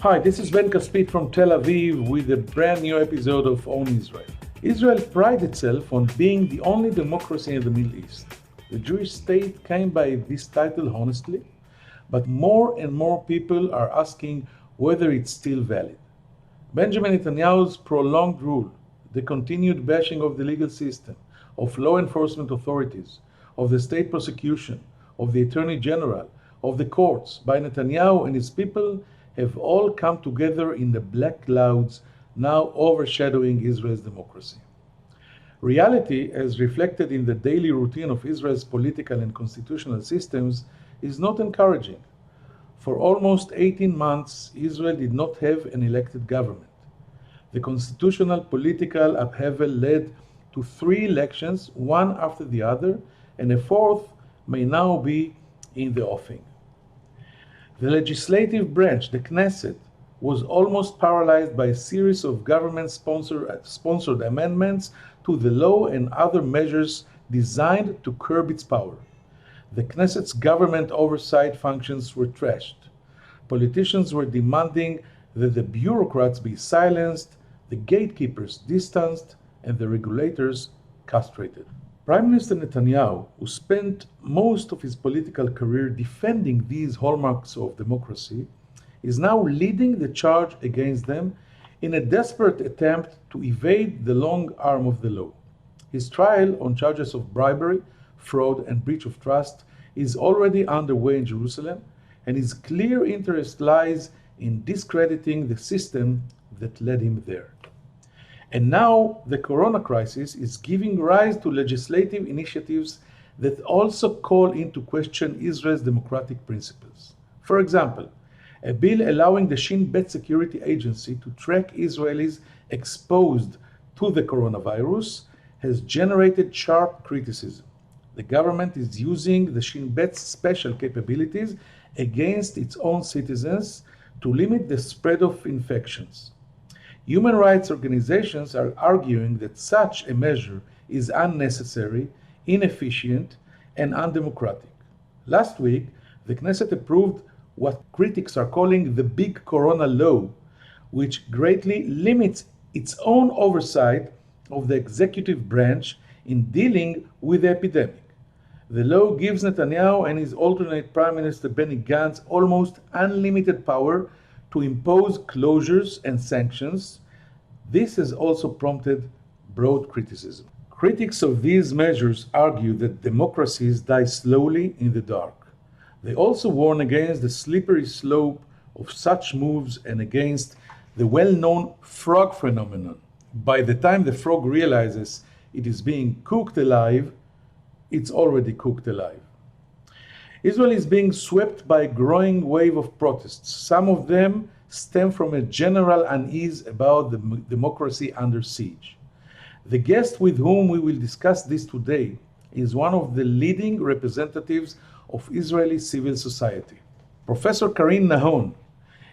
Hi, this is Ben Caspit from Tel Aviv with a brand new episode of Own Israel. Israel prides itself on being the only democracy in the Middle East. The Jewish state came by this title honestly, but more and more people are asking whether it's still valid. Benjamin Netanyahu's prolonged rule, the continued bashing of the legal system, of law enforcement authorities, of the state prosecution, of the Attorney General, of the courts by Netanyahu and his people have all come together in the black clouds now overshadowing Israel's democracy. Reality, as reflected in the daily routine of Israel's political and constitutional systems, is not encouraging. For almost 18 months, Israel did not have an elected government. The constitutional political upheaval led to 3 elections, one after the other, and a fourth may now be in the offing. The legislative branch, the Knesset, was almost paralyzed by a series of government-sponsored amendments to the law and other measures designed to curb its power. The Knesset's government oversight functions were trashed. Politicians were demanding that the bureaucrats be silenced, the gatekeepers distanced, and the regulators castrated. Prime Minister Netanyahu, who spent most of his political career defending these hallmarks of democracy, is now leading the charge against them in a desperate attempt to evade the long arm of the law. His trial on charges of bribery, fraud, and breach of trust is already underway in Jerusalem, and his clear interest lies in discrediting the system that led him there. And now the corona crisis is giving rise to legislative initiatives that also call into question Israel's democratic principles. For example, a bill allowing the Shin Bet security agency to track Israelis exposed to the coronavirus has generated sharp criticism. The government is using the Shin Bet's special capabilities against its own citizens to limit the spread of infections. Human rights organizations are arguing that such a measure is unnecessary, inefficient, and undemocratic. Last week, the Knesset approved what critics are calling the Big Corona Law, which greatly limits its own oversight of the executive branch in dealing with the epidemic. The law gives Netanyahu and his alternate Prime Minister Benny Gantz almost unlimited power to impose closures and sanctions. This has also prompted broad criticism. Critics of these measures argue that democracies die slowly in the dark. They also warn against the slippery slope of such moves and against the well-known frog phenomenon. By the time the frog realizes it is being cooked alive, it's already cooked alive. Israel is being swept by a growing wave of protests. Some of them stem from a general unease about the democracy under siege. The guest with whom we will discuss this today is one of the leading representatives of Israeli civil society. Professor Karine Nahon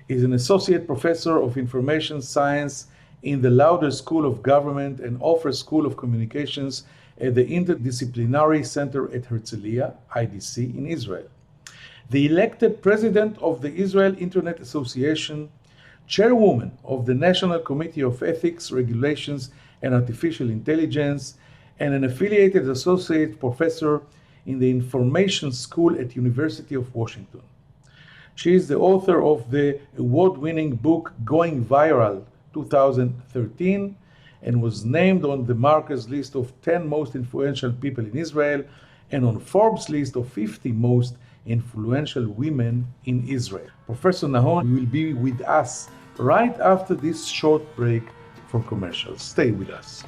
is an associate professor of information science in the Lauder School of Government and Ofer School of Communications at the Interdisciplinary Center at Herzliya, IDC, in Israel. The elected president of the Israel Internet Association, chairwoman of the National Committee of Ethics, Regulations, and Artificial Intelligence, and an affiliated associate professor in the Information School at University of Washington. She is the author of the award-winning book Going Viral 2013 and was named on the Marker's list of 10 most influential people in Israel and on Forbes' list of 50 most influential women in Israel. Professor Nahon will be with us right after this short break for commercials. Stay with us.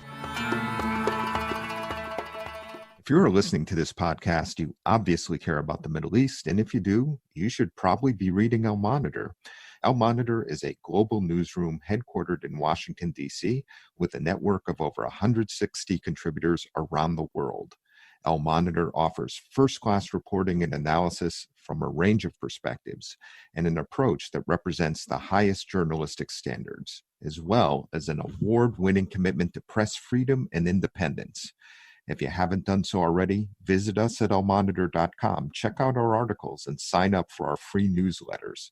If you're listening to this podcast, you obviously care about the Middle East, and if you do, you should probably be reading Al Monitor. Al Monitor is a global newsroom headquartered in Washington, D.C., with a network of over 160 contributors around the world. Al Monitor offers first-class reporting and analysis from a range of perspectives and an approach that represents the highest journalistic standards, as well as an award-winning commitment to press freedom and independence. If you haven't done so already, visit us at almonitor.com, check out our articles, and sign up for our free newsletters.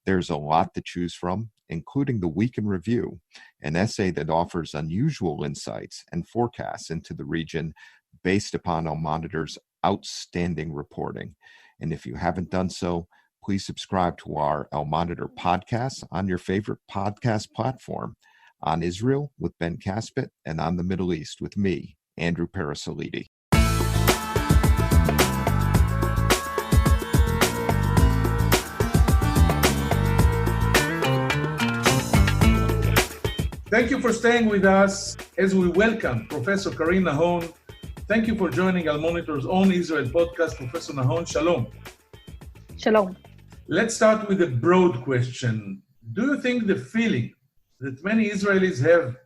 There's a lot to choose from, including the Week in Review, an essay that offers unusual insights and forecasts into the region based upon Al Monitor's outstanding reporting. And if you haven't done so, please subscribe to our Al Monitor podcast on your favorite podcast platform, on Israel with Ben Caspit, and on the Middle East with me, Andrew Parasolidi. Thank you for staying with us as we welcome Professor Karine Nahon. Thank you for joining Al Monitor's own Israel podcast. Professor Nahon, shalom. Shalom. Let's start with a broad question. Do you think the feeling that many Israelis have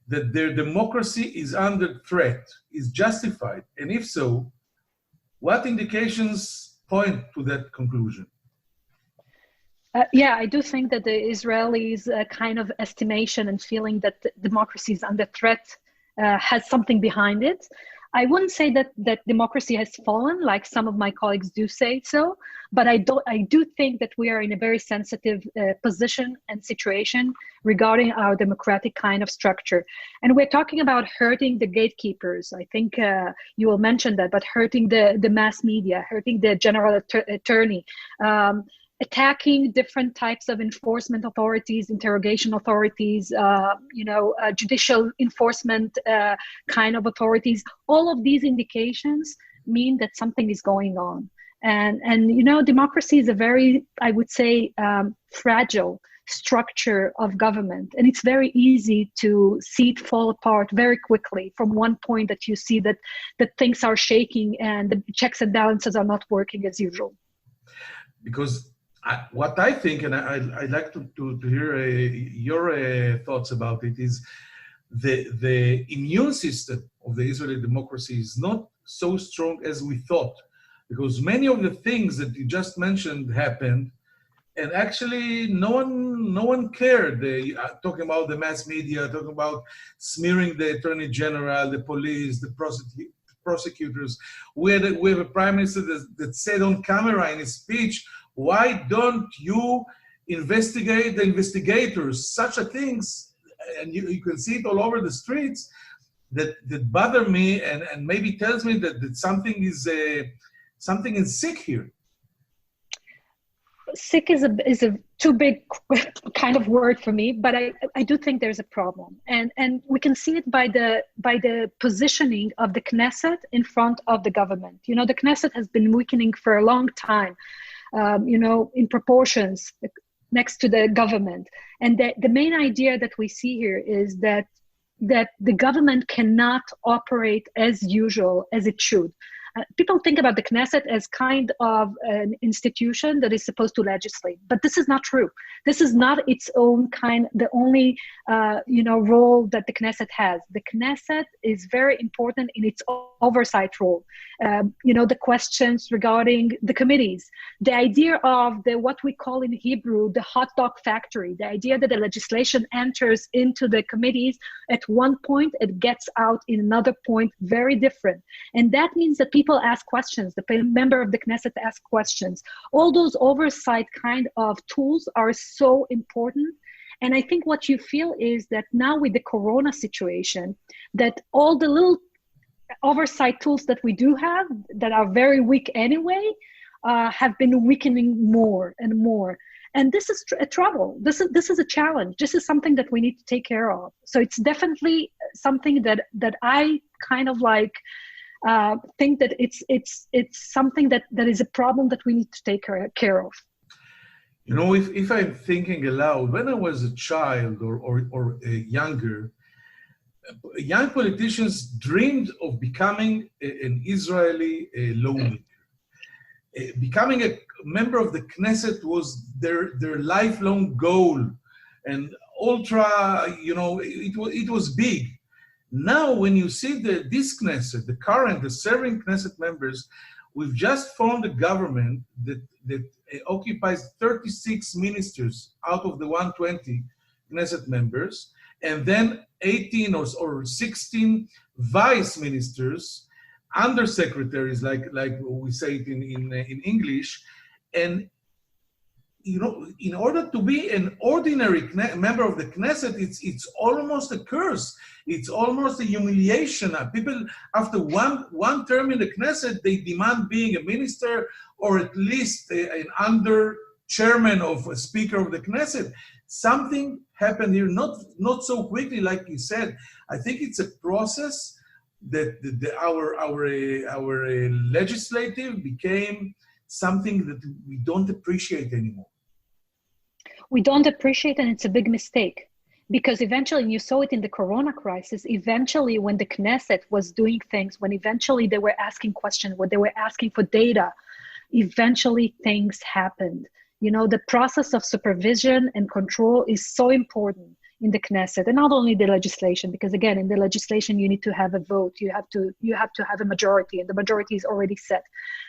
that their democracy is under threat is justified? And if so, what indications point to that conclusion? I do think that the Israelis' kind of estimation and feeling that democracy is under threat has something behind it. I wouldn't say that democracy has fallen, like some of my colleagues do say so, but I do think that we are in a very sensitive position and situation regarding our democratic kind of structure. And we're talking about hurting the gatekeepers. I think you will mention that, but hurting the mass media, hurting the general attorney, attacking different types of enforcement authorities, interrogation authorities, judicial enforcement kind of authorities. All of these indications mean that something is going on. And democracy is a very, I would say, fragile structure of government. And it's very easy to see it fall apart very quickly from one point that you see that things are shaking and the checks and balances are not working as usual. Because what I think, and I'd like to hear your thoughts about it, is the immune system of the Israeli democracy is not so strong as we thought, because many of the things that you just mentioned happened, and actually no one cared. Talking about the mass media, talking about smearing the attorney general, the police, the prosecutors. We have a prime minister that said on camera in his speech, "Why don't you investigate the investigators?" Such a things, and you can see it all over the streets, that bother me and maybe tells me that something is sick here. Sick is a too big kind of word for me, but I do think there's a problem, and we can see it by the positioning of the Knesset in front of the government. The Knesset has been weakening for a long time. In proportions next to the government. And the main idea that we see here is that the government cannot operate as usual as it should. People think about the Knesset as kind of an institution that is supposed to legislate, but this is not true. This is not its own the only, role that the Knesset has. The Knesset is very important in its oversight role. The questions regarding the committees, the idea of what we call in Hebrew, the hot dog factory, the idea that the legislation enters into the committees at one point, it gets out in another point, very different. And that means that people ask questions, the member of the Knesset asks questions. All those oversight kind of tools are so important. And I think what you feel is that now with the Corona situation, that all the little oversight tools that we do have that are very weak anyway, have been weakening more and more. And this is a trouble. This is a challenge. This is something that we need to take care of. So it's definitely something that I kind of like think that it's something that is a problem that we need to take care of. If I'm thinking aloud, when I was a child or younger, young politicians dreamed of becoming an Israeli lawmaker. Becoming a member of the Knesset was their lifelong goal, and it was big. Now, when you see this Knesset, the serving Knesset members, we've just formed a government that occupies 36 ministers out of the 120 Knesset members, and then 18 or 16 vice ministers, undersecretaries, like we say it in English, and in order to be an ordinary member of the Knesset, it's almost a curse. It's almost a humiliation. People, after one term in the Knesset, they demand being a minister or at least an under chairman of a speaker of the Knesset. Something happened here, not so quickly, like you said. I think it's a process that our legislative became something that we don't appreciate anymore. We don't appreciate, and it's a big mistake. Because eventually, and you saw it in the Corona crisis, eventually when the Knesset was doing things, when eventually they were asking questions, when they were asking for data, eventually things happened. The process of supervision and control is so important in the Knesset, and not only the legislation, because again, in the legislation, you need to have a vote. You have to have a majority, and the majority is already set.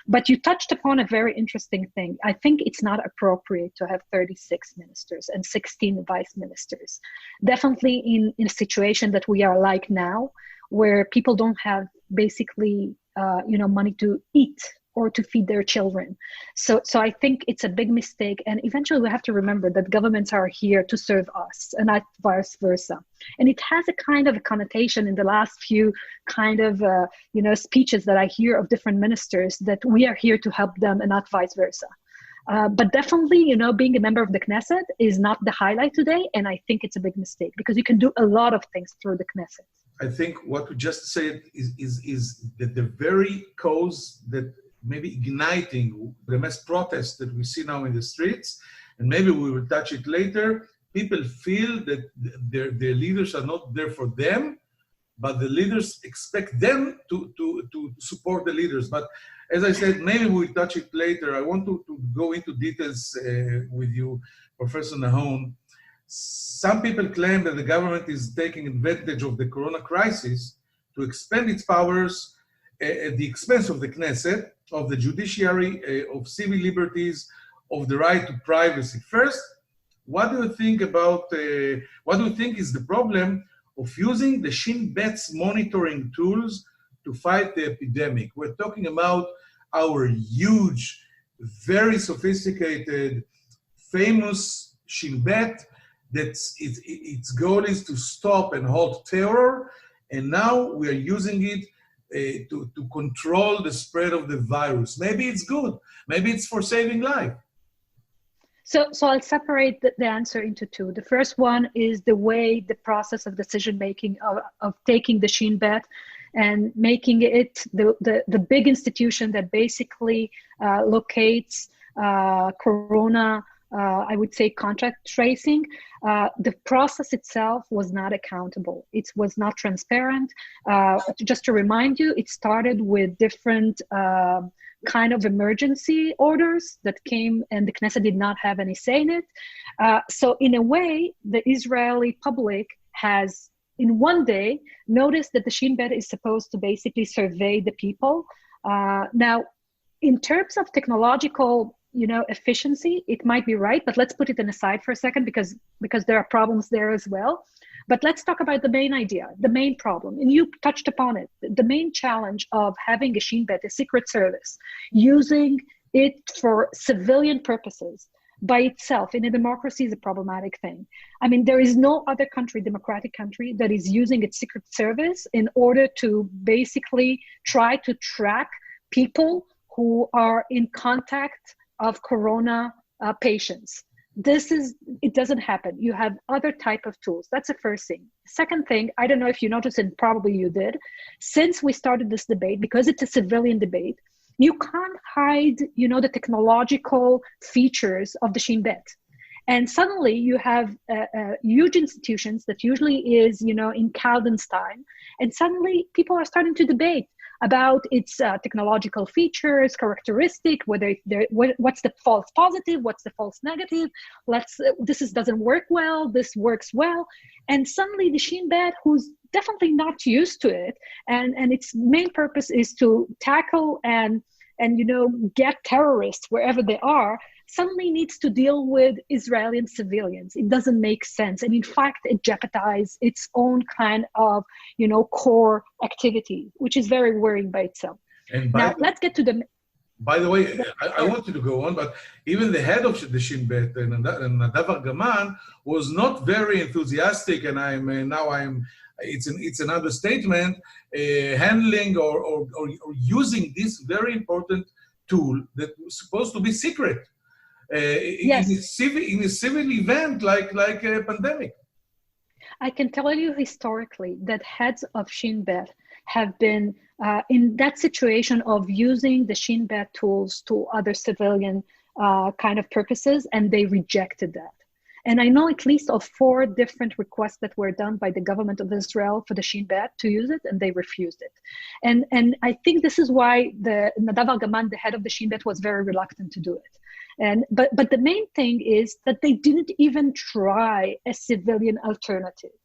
But you touched upon a very interesting thing. I think it's not appropriate to have 36 ministers and 16 vice ministers. Definitely in a situation that we are like now, where people don't have basically, money to eat or to feed their children. So I think it's a big mistake. And eventually we have to remember that governments are here to serve us and not vice versa. And it has a kind of a connotation in the last few kind of, speeches that I hear of different ministers that we are here to help them and not vice versa. But definitely, being a member of the Knesset is not the highlight today. And I think it's a big mistake because you can do a lot of things through the Knesset. I think what we just said is that the very cause that maybe igniting the mass protests that we see now in the streets, and maybe we will touch it later, people feel that their leaders are not there for them, but the leaders expect them to support the leaders. But as I said, maybe we'll touch it later. I want to go into details with you, Professor Nahon. Some people claim that the government is taking advantage of the Corona crisis to expand its powers at the expense of the Knesset, of the judiciary, of civil liberties, of the right to privacy. First, what do you think is the problem of using the Shin Bet's monitoring tools to fight the epidemic? We're talking about our huge, very sophisticated, famous Shin Bet, its goal is to stop and halt terror, and now we are using it to control the spread of the virus. Maybe it's good. Maybe it's for saving life. So I'll separate the answer into two. The first one is the way the process of decision-making of taking the Shin Bet and making it the big institution that basically locates Corona, I would say contact tracing. The process itself was not accountable. It was not transparent. Just to remind you, it started with different kind of emergency orders that came, and the Knesset did not have any say in it. So in a way, the Israeli public has, in one day, noticed that the Shin Bet is supposed to basically survey the people. Now, in terms of technological efficiency, it might be right, but let's put it aside for a second because there are problems there as well. But let's talk about the main idea, the main problem, and you touched upon it. The main challenge of having a Shin Bet, a secret service, using it for civilian purposes by itself in a democracy is a problematic thing. I mean, there is no other country, democratic country, that is using its secret service in order to basically try to track people who are in contact of Corona patients. It doesn't happen. You have other type of tools. That's the first thing. Second thing, I don't know if you noticed, and probably you did, since we started this debate, because it's a civilian debate, you can't hide, the technological features of the Shin Bet. And suddenly you have huge institutions that usually is, in Caldenstein, and suddenly people are starting to debate about its technological features, characteristic, what's the false positive, what's the false negative, doesn't work well, this works well. And suddenly the Shin Bet, who's definitely not used to it, and its main purpose is to tackle and get terrorists wherever they are, suddenly needs to deal with Israeli civilians. It doesn't make sense. And in fact, it jeopardizes its own kind of, core activity, which is very worrying by itself. And let's get to the... By the way, I want you to go on, but even the head of the Shin Bet, Nadav Argaman, was not very enthusiastic, and it's an understatement, handling or using this very important tool that was supposed to be secret Yes. in a civil event like a pandemic. I can tell you historically that heads of Shin Bet have been in that situation of using the Shin Bet tools to other civilian kind of purposes, and they rejected that. And I know at least of 4 different requests that were done by the government of Israel for the Shin Bet to use it, and they refused it. And I think this is why the Nadav Argaman, the head of the Shin Bet, was very reluctant to do it. But the main thing is that they didn't even try a civilian alternative.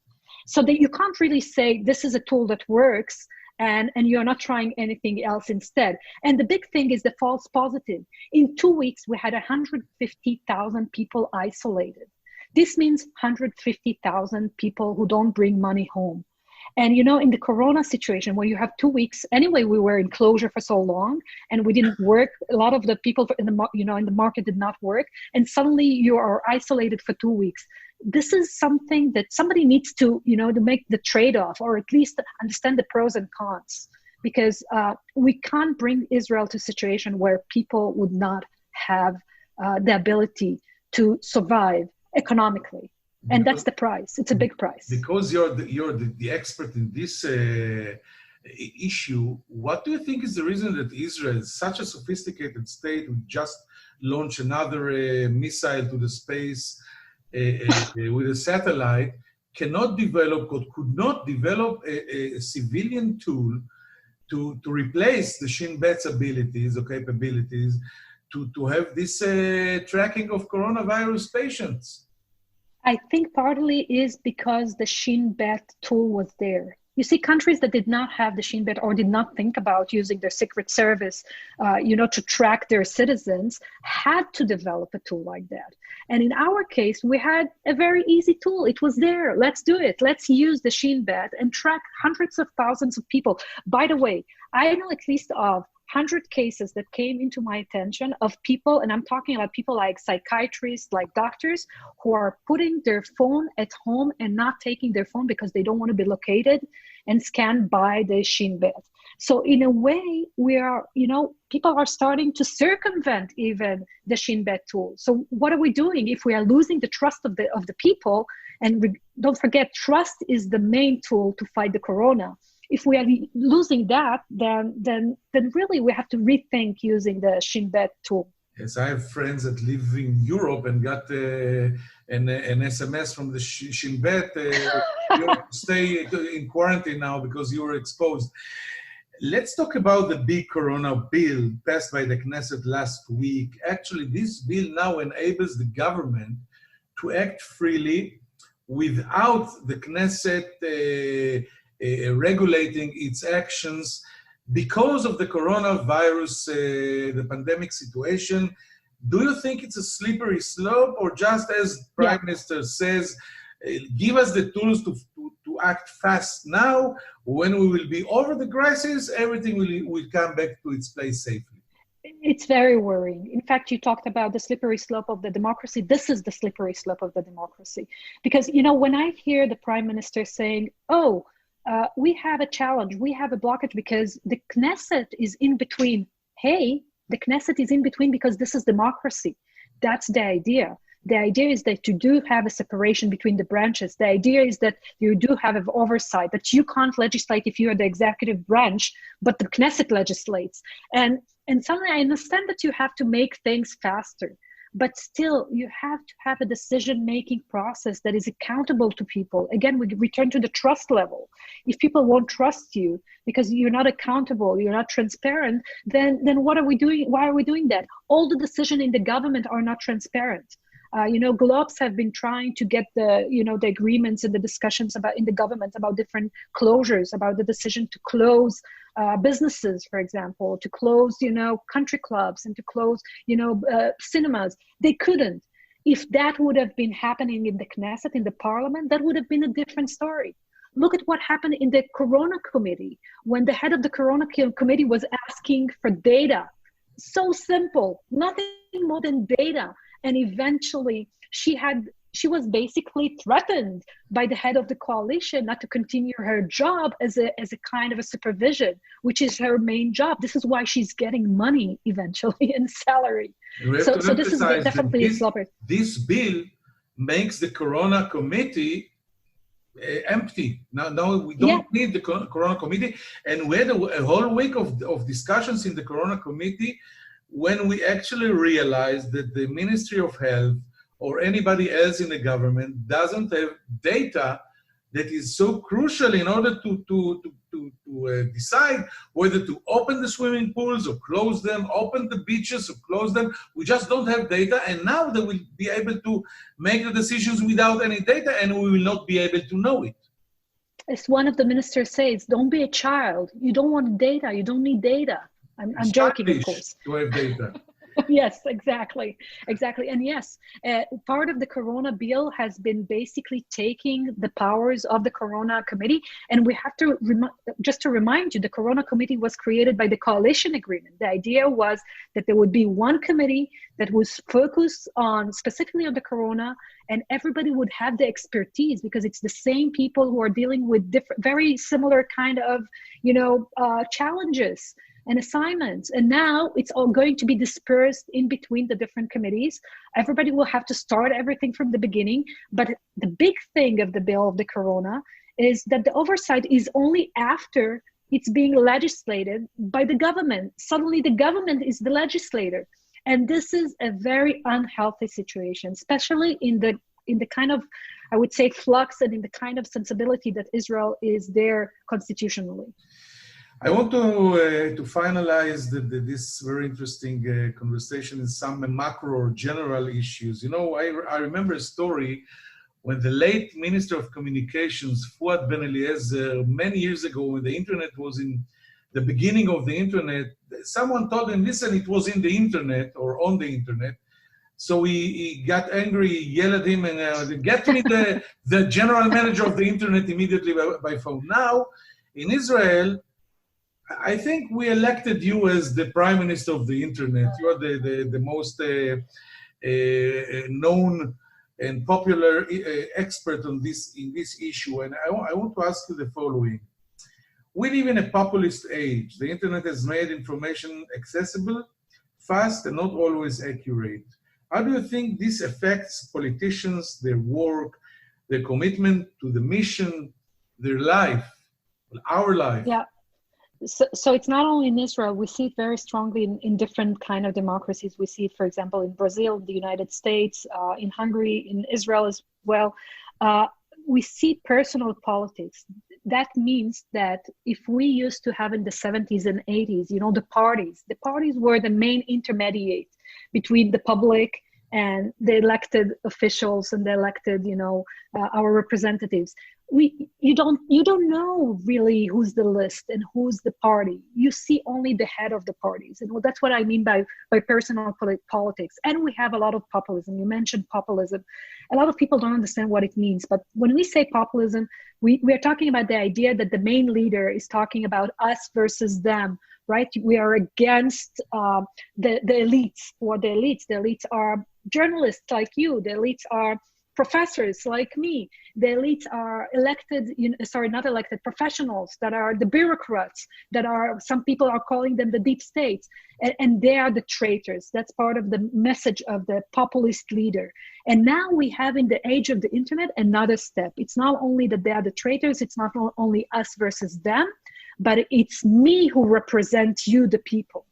So that you can't really say this is a tool that works and you're not trying anything else instead. And the big thing is the false positive. In 2 weeks, we had 150,000 people isolated. This means 150,000 people who don't bring money home. And, you know, in the Corona situation where you have 2 weeks, anyway, we were in closure for so long and we didn't work. A lot of the people in the market did not work. And suddenly you are isolated for 2 weeks. This is something that somebody needs to, to make the trade-off, or at least understand the pros and cons, because we can't bring Israel to a situation where people would not have the ability to survive economically. And that's the price. It's a big price. Because you're the expert in this issue, what do you think is the reason that Israel, such a sophisticated state, would just launch another missile to the space with a satellite, could not develop a civilian tool to replace the Shin Bet's abilities or capabilities to have this tracking of coronavirus patients? I think partly is because the Shin Bet tool was there. You see, countries that did not have the Shin Bet or did not think about using their secret service, to track their citizens, had to develop a tool like that. And in our case, we had a very easy tool. It was there. Let's do it. Let's use the Shin Bet and track hundreds of thousands of people. By the way, I know at least of 100 cases that came into my attention of people, and I'm talking about people like psychiatrists, like doctors, who are putting their phone at home and not taking their phone because they don't want to be located and scanned by the Shin Bet. So in a way, we are, people are starting to circumvent even the Shin Bet tool. So what are we doing if we are losing the trust of the people? And don't forget, trust is the main tool to fight the corona. If we are losing that, then really we have to rethink using the Shin Bet tool. Yes, I have friends that live in Europe and got an SMS from the Shin Bet. You have to stay in quarantine now because you were exposed. Let's talk about the big corona bill passed by the Knesset last week. Actually, this bill now enables the government to act freely without the Knesset regulating its actions because of the coronavirus, the pandemic situation. Do you think it's a slippery slope, or just as Prime Minister says, give us the tools to act fast now? When we will be over the crisis, everything will come back to its place safely. It's very worrying. In fact, you talked about the slippery slope of the democracy. This is the slippery slope of the democracy. Because, when I hear the Prime Minister saying, we have a challenge, we have a blockage because the Knesset is in between. Hey, the Knesset is in between because this is democracy. That's the idea. The idea is that you do have a separation between the branches. The idea is that you do have an oversight, that you can't legislate if you are the executive branch, but the Knesset legislates. And suddenly I understand that you have to make things faster. But still, you have to have a decision-making process that is accountable to people. Again, we return to the trust level. If people won't trust you because you're not accountable, you're not transparent, then what are we doing? Why are we doing that? All the decisions in the government are not transparent. Globes have been trying to get the agreements and the discussions in the government about different closures, about the decision to close businesses, for example, to close, country clubs and to close, cinemas. They couldn't. If that would have been happening in the Knesset, in the parliament, that would have been a different story. Look at what happened in the Corona Committee when the head of the Corona Committee was asking for data. so simple, nothing more than data. And eventually she was basically threatened by the head of the coalition not to continue her job as a kind of a supervision, which is her main job. This is why she's getting money eventually in salary. So this is definitely a flopper. This bill makes the Corona Committee empty. Now we don't need the Corona Committee. And we had a whole week of discussions in the Corona Committee when we actually realized that the Ministry of Health or anybody else in the government doesn't have data that is so crucial in order to decide whether to open the swimming pools or close them, open the beaches or close them. We just don't have data, and now they will be able to make the decisions without any data, and we will not be able to know it. As one of the ministers says, don't be a child. You don't want data. You don't need data. I'm joking, of course. To have data. Yes, exactly. And yes, part of the Corona bill has been basically taking the powers of the Corona Committee. And we have to, just to remind you, the Corona Committee was created by the coalition agreement. The idea was that there would be one committee that was focused on specifically on the Corona, and everybody would have the expertise because it's the same people who are dealing with different, very similar kind of, challenges and assignments. And now it's all going to be dispersed in between the different committees. Everybody will have to start everything from the beginning. But the big thing of the bill of the Corona is that the oversight is only after it's being legislated by the government. Suddenly the government is the legislator. And this is a very unhealthy situation, especially in the kind of, I would say, flux and in the kind of sensibility that Israel is there constitutionally. I want to finalize this very interesting conversation in some macro or general issues. I remember a story when the late Minister of Communications, Fuad Ben Eliezer, many years ago when the internet was in the beginning of the internet, someone told him, listen, it was in the internet or on the internet. So he got angry, yelled at him, and get me the general manager of the internet immediately by phone. Now, in Israel, I think we elected you as the prime minister of the internet. You are the most known and popular expert on in this issue. And I want to ask you the following. We live in a populist age. The internet has made information accessible, fast, and not always accurate. How do you think this affects politicians, their work, their commitment to the mission, their life, our life? Yeah. So it's not only in Israel, we see it very strongly in different kind of democracies. We see it, for example, in Brazil, the United States, in Hungary, in Israel as well. We see personal politics. That means that if we used to have in the 70s and 80s, the parties were the main intermediate between the public and the elected officials and the elected, our representatives. You don't know really who's the list and who's the party. You see only the head of the parties. And that's what I mean by personal politics. And we have a lot of populism. You mentioned populism. A lot of people don't understand what it means. But when we say populism, we are talking about the idea that the main leader is talking about us versus them, right? We are against the elites or the elites. The elites are journalists like you. The elites are professors like me. The elites are professionals that are the bureaucrats, that are, some people are calling them the deep states, and they are the traitors. That's part of the message of the populist leader. And now we have in the age of the internet another step. It's not only that they are the traitors, it's not only us versus them, but it's me who represent you, the people.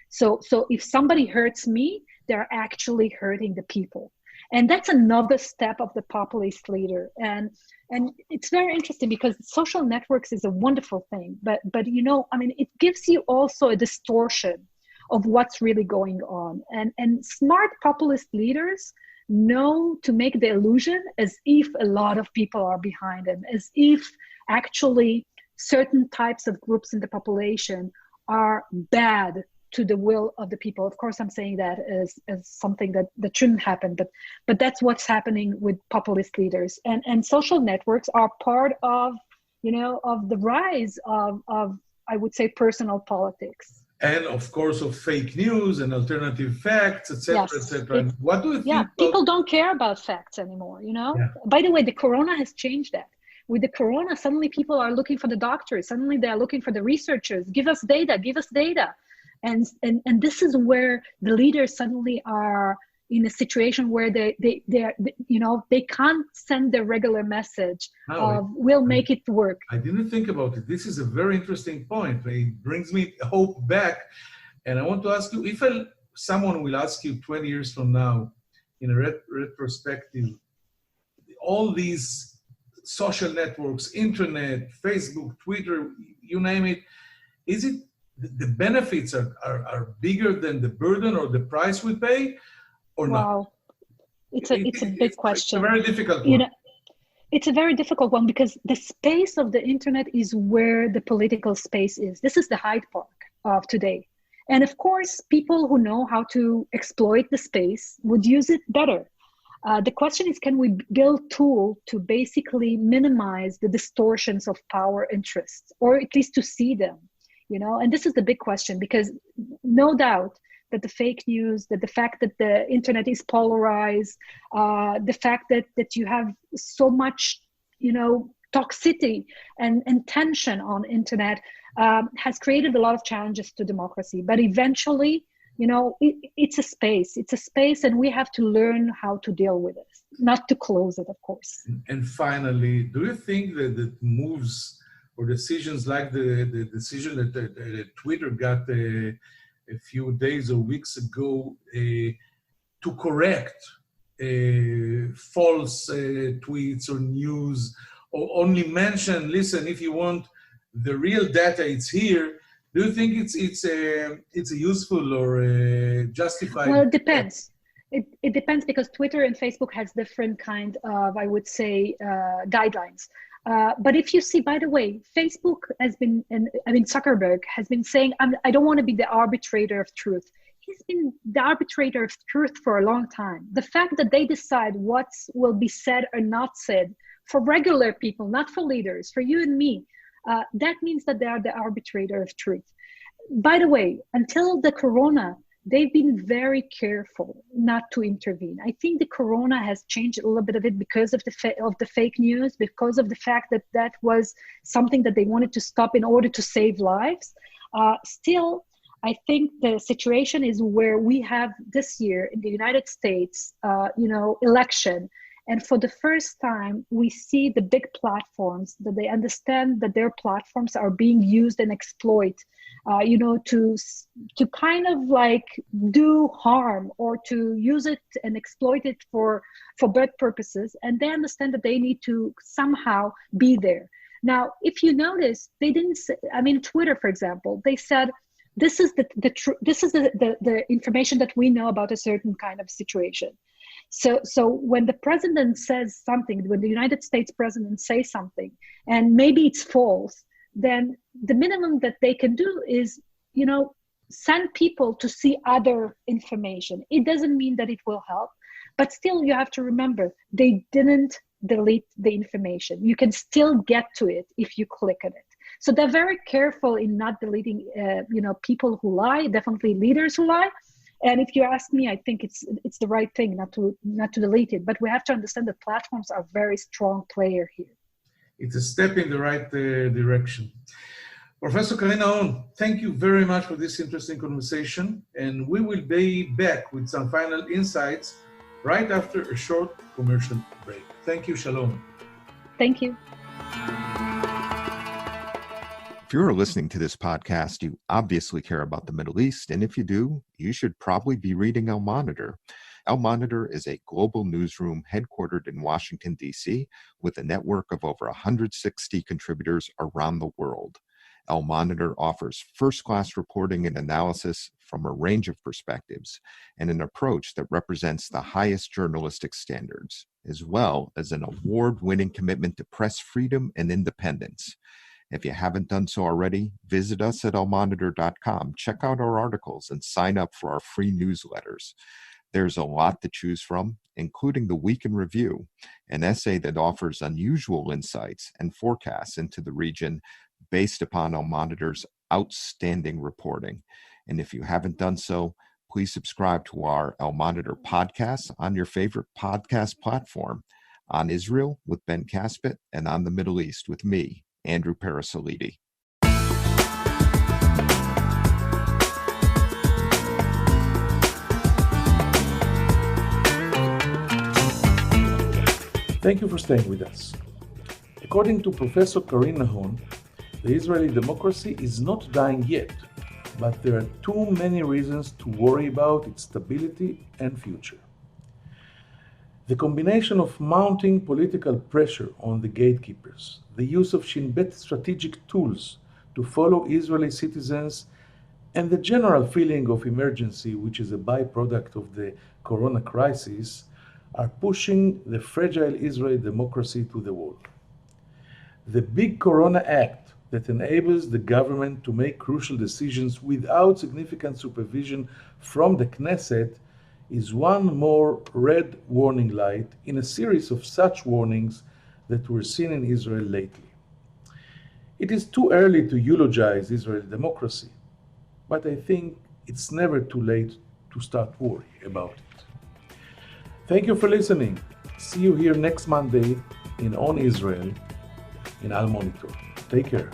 So if somebody hurts me, they're actually hurting the people. And that's another step of the populist leader. And it's very interesting because social networks is a wonderful thing, but it gives you also a distortion of what's really going on. And smart populist leaders know to make the illusion as if a lot of people are behind them, as if actually certain types of groups in the population are bad to the will of the people. Of course, I'm saying that as something that shouldn't happen, but that's what's happening with populist leaders. And social networks are part of, of the rise of I would say, personal politics. And of course, of fake news and alternative facts, etc., Yes. etc. And what do you think? People don't care about facts anymore, you know? Yeah. By the way, the corona has changed that. With the corona, suddenly people are looking for the doctors. Suddenly they're looking for the researchers. Give us data, give us data. And this is where the leaders suddenly are in a situation where they can't send the regular message of we'll make it work. I didn't think about it. This is a very interesting point. It brings me hope back. And I want to ask you, if someone will ask you 20 years from now, in a retrospective, all these social networks, internet, Facebook, Twitter, you name it, is it the benefits are bigger than the burden or the price we pay, or not? Wow, it's a big question. It's a very difficult one. It's a very difficult one because the space of the internet is where the political space is. This is the Hyde Park of today. And of course, people who know how to exploit the space would use it better. The question is, can we build tools to basically minimize the distortions of power interests, or at least to see them, And this is the big question, because no doubt that the fake news, that the fact that the internet is polarized, the fact that you have so much, toxicity and tension on internet has created a lot of challenges to democracy. But eventually, it's a space, and we have to learn how to deal with it, not to close it, of course. And finally, do you think that the moves or decisions like the decision that Twitter got a few days or weeks ago to correct false tweets or news, or only mention, listen, if you want the real data, it's here. Do you think it's a useful or justified? Well, it depends. It depends, because Twitter and Facebook has different kind of, I would say, guidelines. But if you see, by the way, Facebook has been, Zuckerberg has been saying, I don't want to be the arbitrator of truth. He's been the arbitrator of truth for a long time. The fact that they decide what will be said or not said for regular people, not for leaders, for you and me, that means that they are the arbitrator of truth. By the way, until the corona, they've been very careful not to intervene. I think the corona has changed a little bit of it because of the fake news, because of the fact that that was something that they wanted to stop in order to save lives. Still, I think the situation is where we have this year in the United States, election. And for the first time, we see the big platforms that they understand that their platforms are being used and exploited, to kind of like do harm or to use it and exploit it for bad purposes. And they understand that they need to somehow be there. Now, if you notice, they didn't say, Twitter, for example, they said, this is the information that we know about a certain kind of situation. So when the president says something, when the United States president says something, and maybe it's false, then the minimum that they can do is, send people to see other information. It doesn't mean that it will help, but still you have to remember, they didn't delete the information. You can still get to it if you click on it. So they're very careful in not deleting, people who lie, definitely leaders who lie. And if you ask me, I think it's the right thing not to delete it. But we have to understand that platforms are a very strong player here. It's a step in the right direction. Professor Karine Nahon, thank you very much for this interesting conversation. And we will be back with some final insights right after a short commercial break. Thank you. Shalom. Thank you. If you're listening to this podcast, you obviously care about the Middle East, and if you do, you should probably be reading Al Monitor. Al Monitor is a global newsroom headquartered in Washington, D.C., with a network of over 160 contributors around the world. Al Monitor offers first-class reporting and analysis from a range of perspectives, and an approach that represents the highest journalistic standards, as well as an award-winning commitment to press freedom and independence. If you haven't done so already, visit us at almonitor.com, check out our articles, and sign up for our free newsletters. There's a lot to choose from, including the Week in Review, an essay that offers unusual insights and forecasts into the region based upon Al Monitor's outstanding reporting. And if you haven't done so, please subscribe to our Al Monitor podcast on your favorite podcast platform, on Israel with Ben Caspit, and on the Middle East with me, Andrew Parasolidi. Thank you for staying with us. According to Professor Karine Nahon, the Israeli democracy is not dying yet, but there are too many reasons to worry about its stability and future. The combination of mounting political pressure on the gatekeepers, the use of Shin Bet strategic tools to follow Israeli citizens, and the general feeling of emergency, which is a byproduct of the corona crisis, are pushing the fragile Israeli democracy to the wall. The Big Corona Act that enables the government to make crucial decisions without significant supervision from the Knesset is one more red warning light in a series of such warnings that were seen in Israel lately. It is too early to eulogize Israeli democracy, but I think it's never too late to start worrying about it. Thank you for listening. See you here next Monday in On Israel in Al Monitor. Take care.